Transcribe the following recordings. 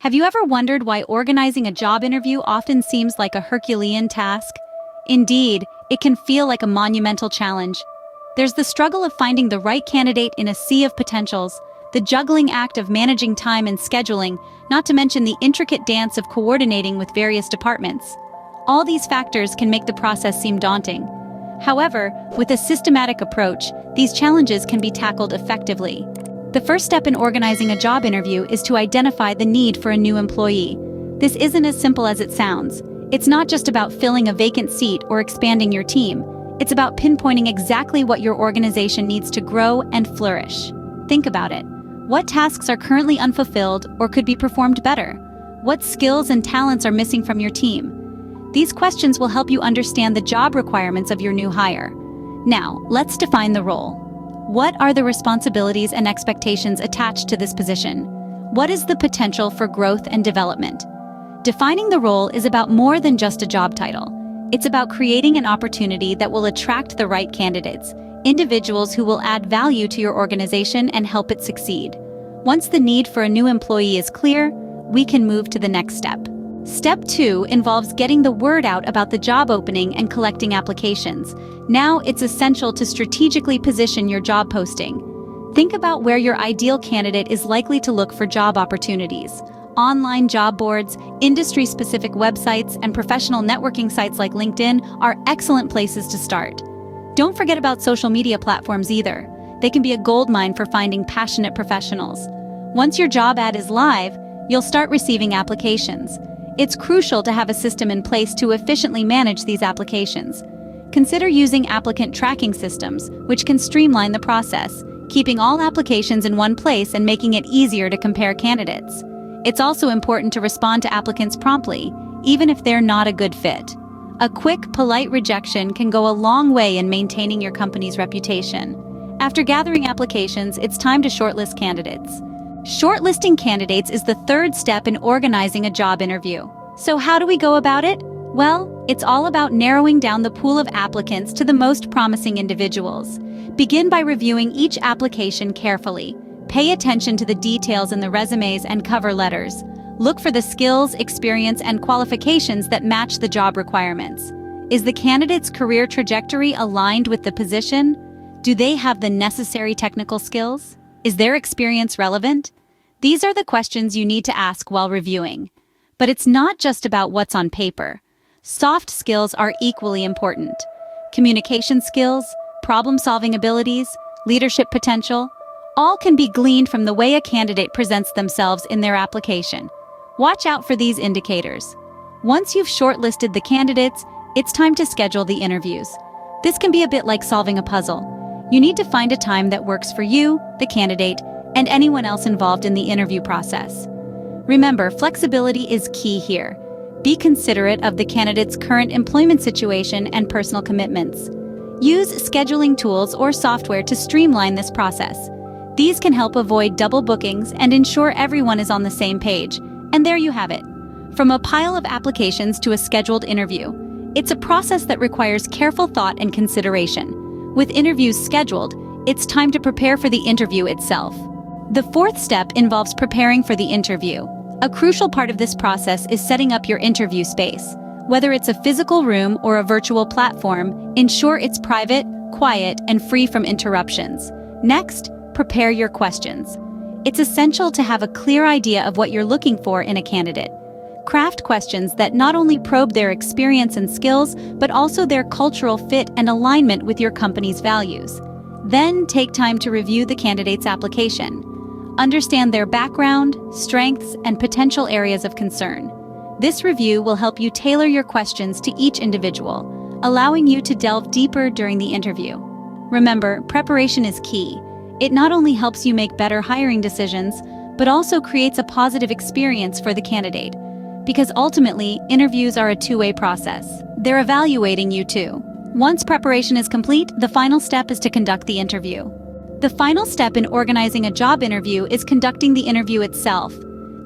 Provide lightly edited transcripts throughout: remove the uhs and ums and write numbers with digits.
Have you ever wondered why organizing a job interview often seems like a Herculean task? Indeed, it can feel like a monumental challenge. There's the struggle of finding the right candidate in a sea of potentials, the juggling act of managing time and scheduling, not to mention the intricate dance of coordinating with various departments. All these factors can make the process seem daunting. However, with a systematic approach, these challenges can be tackled effectively. The first step in organizing a job interview is to identify the need for a new employee. This isn't as simple as it sounds. It's not just about filling a vacant seat or expanding your team. It's about pinpointing exactly what your organization needs to grow and flourish. Think about it. What tasks are currently unfulfilled or could be performed better? What skills and talents are missing from your team? These questions will help you understand the job requirements of your new hire. Now, let's define the role. What are the responsibilities and expectations attached to this position? What is the potential for growth and development? Defining the role is about more than just a job title. It's about creating an opportunity that will attract the right candidates, individuals who will add value to your organization and help it succeed. Once the need for a new employee is clear, we can move to the next step. Step 2 involves getting the word out about the job opening and collecting applications. Now it's essential to strategically position your job posting. Think about where your ideal candidate is likely to look for job opportunities. Online job boards, industry-specific websites, and professional networking sites like LinkedIn are excellent places to start. Don't forget about social media platforms either. They can be a goldmine for finding passionate professionals. Once your job ad is live, you'll start receiving applications. It's crucial to have a system in place to efficiently manage these applications. Consider using applicant tracking systems, which can streamline the process, keeping all applications in one place and making it easier to compare candidates. It's also important to respond to applicants promptly, even if they're not a good fit. A quick, polite rejection can go a long way in maintaining your company's reputation. After gathering applications, it's time to shortlist candidates. Shortlisting candidates is the third step in organizing a job interview. So how do we go about it? Well, it's all about narrowing down the pool of applicants to the most promising individuals. Begin by reviewing each application carefully. Pay attention to the details in the resumes and cover letters. Look for the skills, experience, and qualifications that match the job requirements. Is the candidate's career trajectory aligned with the position? Do they have the necessary technical skills? Is their experience relevant? These are the questions you need to ask while reviewing. But it's not just about what's on paper. Soft skills are equally important. Communication skills, problem-solving abilities, leadership potential, all can be gleaned from the way a candidate presents themselves in their application. Watch out for these indicators. Once you've shortlisted the candidates, it's time to schedule the interviews. This can be a bit like solving a puzzle. You need to find a time that works for you, the candidate, and anyone else involved in the interview process. Remember, flexibility is key here. Be considerate of the candidate's current employment situation and personal commitments. Use scheduling tools or software to streamline this process. These can help avoid double bookings and ensure everyone is on the same page. And there you have it. From a pile of applications to a scheduled interview, it's a process that requires careful thought and consideration. With interviews scheduled, it's time to prepare for the interview itself. The fourth step involves preparing for the interview. A crucial part of this process is setting up your interview space. Whether it's a physical room or a virtual platform, ensure it's private, quiet, and free from interruptions. Next, prepare your questions. It's essential to have a clear idea of what you're looking for in a candidate. Craft questions that not only probe their experience and skills, but also their cultural fit and alignment with your company's values. Then take time to review the candidate's application. Understand their background, strengths, and potential areas of concern. This review will help you tailor your questions to each individual, allowing you to delve deeper during the interview. Remember, preparation is key. It not only helps you make better hiring decisions, but also creates a positive experience for the candidate. Because ultimately, interviews are a two-way process. They're evaluating you too. Once preparation is complete, the final step is to conduct the interview. The final step in organizing a job interview is conducting the interview itself.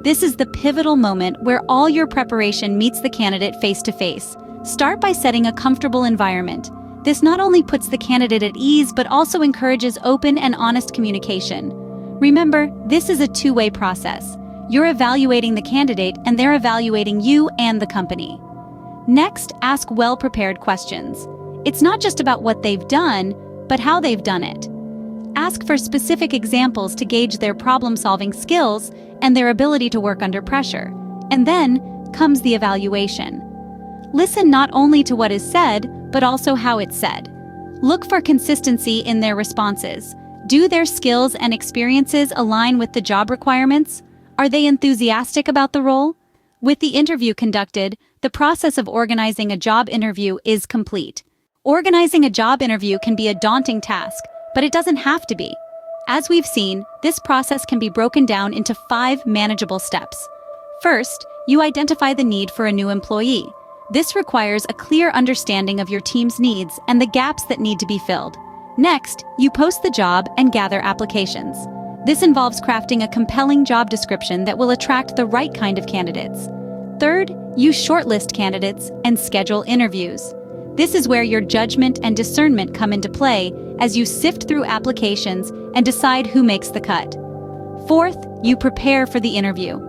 This is the pivotal moment where all your preparation meets the candidate face-to-face. Start by setting a comfortable environment. This not only puts the candidate at ease, but also encourages open and honest communication. Remember, this is a two-way process. You're evaluating the candidate and they're evaluating you and the company. Next, ask well-prepared questions. It's not just about what they've done, but how they've done it. Ask for specific examples to gauge their problem-solving skills and their ability to work under pressure. And then comes the evaluation. Listen not only to what is said, but also how it's said. Look for consistency in their responses. Do their skills and experiences align with the job requirements? Are they enthusiastic about the role? With the interview conducted, the process of organizing a job interview is complete. Organizing a job interview can be a daunting task, but it doesn't have to be. As we've seen, this process can be broken down into 5 manageable steps. First, you identify the need for a new employee. This requires a clear understanding of your team's needs and the gaps that need to be filled. Next, you post the job and gather applications. This involves crafting a compelling job description that will attract the right kind of candidates. Third, you shortlist candidates and schedule interviews. This is where your judgment and discernment come into play as you sift through applications and decide who makes the cut. Fourth, you prepare for the interview.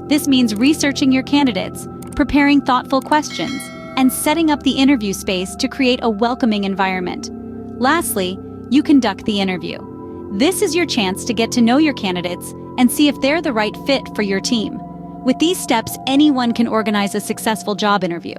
This means researching your candidates, preparing thoughtful questions, and setting up the interview space to create a welcoming environment. Lastly, you conduct the interview. This is your chance to get to know your candidates and see if they're the right fit for your team. With these steps, anyone can organize a successful job interview.